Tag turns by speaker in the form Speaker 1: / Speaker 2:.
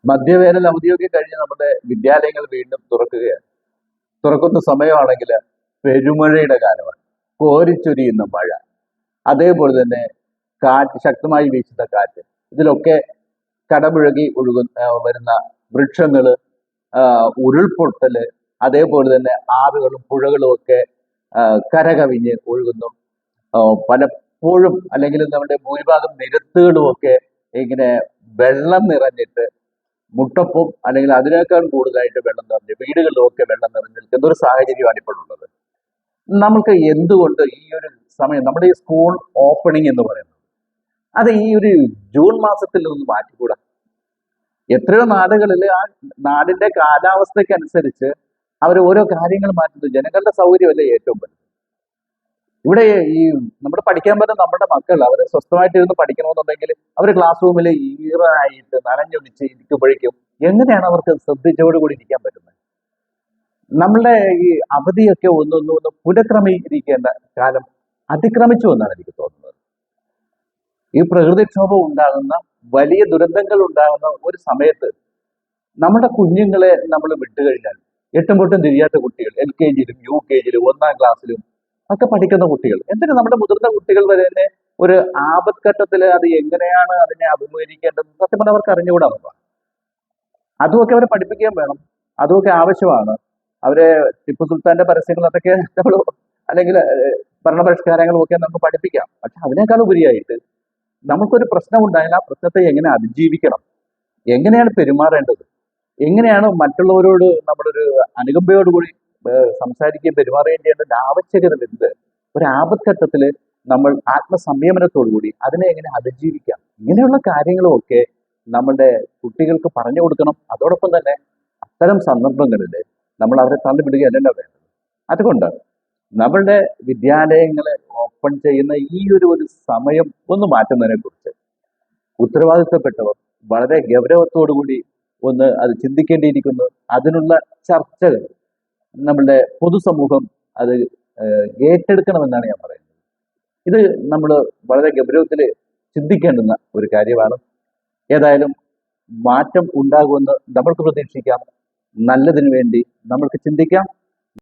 Speaker 1: മധ്യവേനൽ അവധിയൊക്കെ കഴിഞ്ഞ് നമ്മുടെ വിദ്യാലയങ്ങൾ വീണ്ടും തുറക്കുകയാണ്. തുറക്കുന്ന സമയമാണെങ്കിൽ പെരുമഴയുടെ കാലമാണ്. കോരിച്ചൊരിയുന്ന മഴ, അതേപോലെ തന്നെ കാറ്റ്, ശക്തമായി വീശുന്ന കാറ്റ്, ഇതിലൊക്കെ കടപുഴകി വരുന്ന വൃക്ഷങ്ങള്, ഉരുൾപൊട്ടല്, അതേപോലെ തന്നെ ആറുകളും പുഴകളും ഒക്കെ കരകവിഞ്ഞ് ഒഴുകുന്നു. പലപ്പോഴും അല്ലെങ്കിൽ നമ്മുടെ ഭൂരിഭാഗം നിരത്തുകളും ഒക്കെ ഇങ്ങനെ വെള്ളം നിറഞ്ഞിട്ട് മുട്ടപ്പും അല്ലെങ്കിൽ അതിനേക്കാൾ കൂടുതലായിട്ട് വെള്ളം നിറഞ്ഞ് വീടുകളിലൊക്കെ വെള്ളം നിറഞ്ഞു നിൽക്കുന്ന ഒരു സാഹചര്യമാണ് ഇപ്പോൾ ഉള്ളത്. നമുക്ക് എന്തുകൊണ്ട് ഈ ഒരു സമയം, നമ്മുടെ ഈ സ്കൂൾ ഓപ്പണിംഗ് എന്ന് പറയുന്നത്, അത് ഈ ഒരു ജൂൺ മാസത്തിൽ നിന്ന് മാറ്റിക്കൂടാ? എത്രയോ നാടുകളിൽ ആ നാടിന്റെ കാലാവസ്ഥയ്ക്ക് അനുസരിച്ച് അവർ ഓരോ കാര്യങ്ങൾ മാറ്റുന്നു. ജനങ്ങളുടെ സൗകര്യമല്ലേ ഏറ്റവും വലുത്. ഇവിടെ ഈ നമ്മുടെ പഠിക്കാൻ പറ്റുന്ന നമ്മുടെ മക്കൾ അവർ സ്വസ്ഥമായിട്ട് ഇരുന്ന് പഠിക്കണമെന്നുണ്ടെങ്കിൽ അവർ ക്ലാസ് റൂമിൽ ഈറായിട്ട് നനഞ്ഞൊലിച്ച് ഇരിക്കുമ്പോഴേക്കും എങ്ങനെയാണ് അവർക്ക് ശ്രദ്ധിച്ചോടുകൂടി ഇരിക്കാൻ പറ്റുന്നത്? നമ്മളുടെ ഈ അവധിയൊക്കെ ഒന്ന് പുനഃക്രമീകരിക്കേണ്ട കാലം അതിക്രമിച്ചു എന്നാണ് എനിക്ക് തോന്നുന്നത്. ഈ പ്രകൃതിക്ഷോഭം ഉണ്ടാകുന്ന, വലിയ ദുരന്തങ്ങൾ ഉണ്ടാകുന്ന ഒരു സമയത്ത് നമ്മുടെ കുഞ്ഞുങ്ങളെ നമ്മൾ വിട്ടുകഴിഞ്ഞാൽ, എട്ടും പൊട്ടും തിരിയാത്ത കുട്ടികൾ, LKG-യിലും UKG-യിലും 1-ാം ക്ലാസ്സിലും ഒക്കെ പഠിക്കുന്ന കുട്ടികൾ, എന്തിന് നമ്മുടെ മുതിർന്ന കുട്ടികൾ വരെ തന്നെ ഒരു ആപത്ഘട്ടത്തിൽ അത് എങ്ങനെയാണ് അതിനെ അഭിമുഖീകരിക്കേണ്ടത് സത്യം പറഞ്ഞാൽ അവർക്ക് അറിഞ്ഞുകൂടാവുന്നതാണ്. അതുമൊക്കെ അവരെ പഠിപ്പിക്കാൻ വേണം, അതുമൊക്കെ ആവശ്യമാണ്. അവരെ ടിപ്പു സുൽത്താന്റെ പരസ്യങ്ങൾ അതൊക്കെ നമ്മൾ, അല്ലെങ്കിൽ ഭരണപരിഷ്കാരങ്ങളും ഒക്കെ നമുക്ക് പഠിപ്പിക്കാം. പക്ഷെ അതിനേക്കാൾ ഉപരിയായിട്ട് നമുക്കൊരു പ്രശ്നം ഉണ്ടായാൽ ആ പ്രശ്നത്തെ എങ്ങനെ അതിജീവിക്കണം, എങ്ങനെയാണ് പെരുമാറേണ്ടത്, എങ്ങനെയാണ് മറ്റുള്ളവരോട് നമ്മളൊരു അനുകമ്പയോടുകൂടി സംസാരിക്കുകയും പെരുമാറുകയും ചെയ്യേണ്ട ആവശ്യകത എന്ത്, ഒരു ആപത്ഘട്ടത്തിൽ നമ്മൾ ആത്മസംയമനത്തോടുകൂടി അതിനെ എങ്ങനെ അതിജീവിക്കാം, ഇങ്ങനെയുള്ള കാര്യങ്ങളും ഒക്കെ നമ്മുടെ കുട്ടികൾക്ക് പറഞ്ഞു കൊടുക്കണം. അതോടൊപ്പം തന്നെ അത്തരം സന്ദർഭങ്ങളിൽ നമ്മൾ അവരെ തള്ളിവിടുകയല്ല വേണ്ടത്. അതുകൊണ്ട് നമ്മളുടെ വിദ്യാലയങ്ങളെ ഓപ്പൺ ചെയ്യുന്ന ഈ ഒരു സമയം ഒന്ന് മാറ്റുന്നതിനെ കുറിച്ച് ഉത്തരവാദിത്തപ്പെട്ടവർ വളരെ ഗൗരവത്തോടുകൂടി അത് ചിന്തിക്കേണ്ടിയിരിക്കുന്നു. അതിനുള്ള ചർച്ചകൾ നമ്മളുടെ പൊതുസമൂഹം അത് ഏറ്റെടുക്കണമെന്നാണ് ഞാൻ പറയുന്നത്. ഇത് നമ്മൾ വളരെ ഗൗരവത്തിൽ ചിന്തിക്കേണ്ടുന്ന ഒരു കാര്യമാണ്. ഏതായാലും മാറ്റം ഉണ്ടാകുമെന്ന് നമ്മൾക്ക് പ്രതീക്ഷിക്കാം. നല്ലതിനു വേണ്ടി നമ്മൾക്ക് ചിന്തിക്കാം.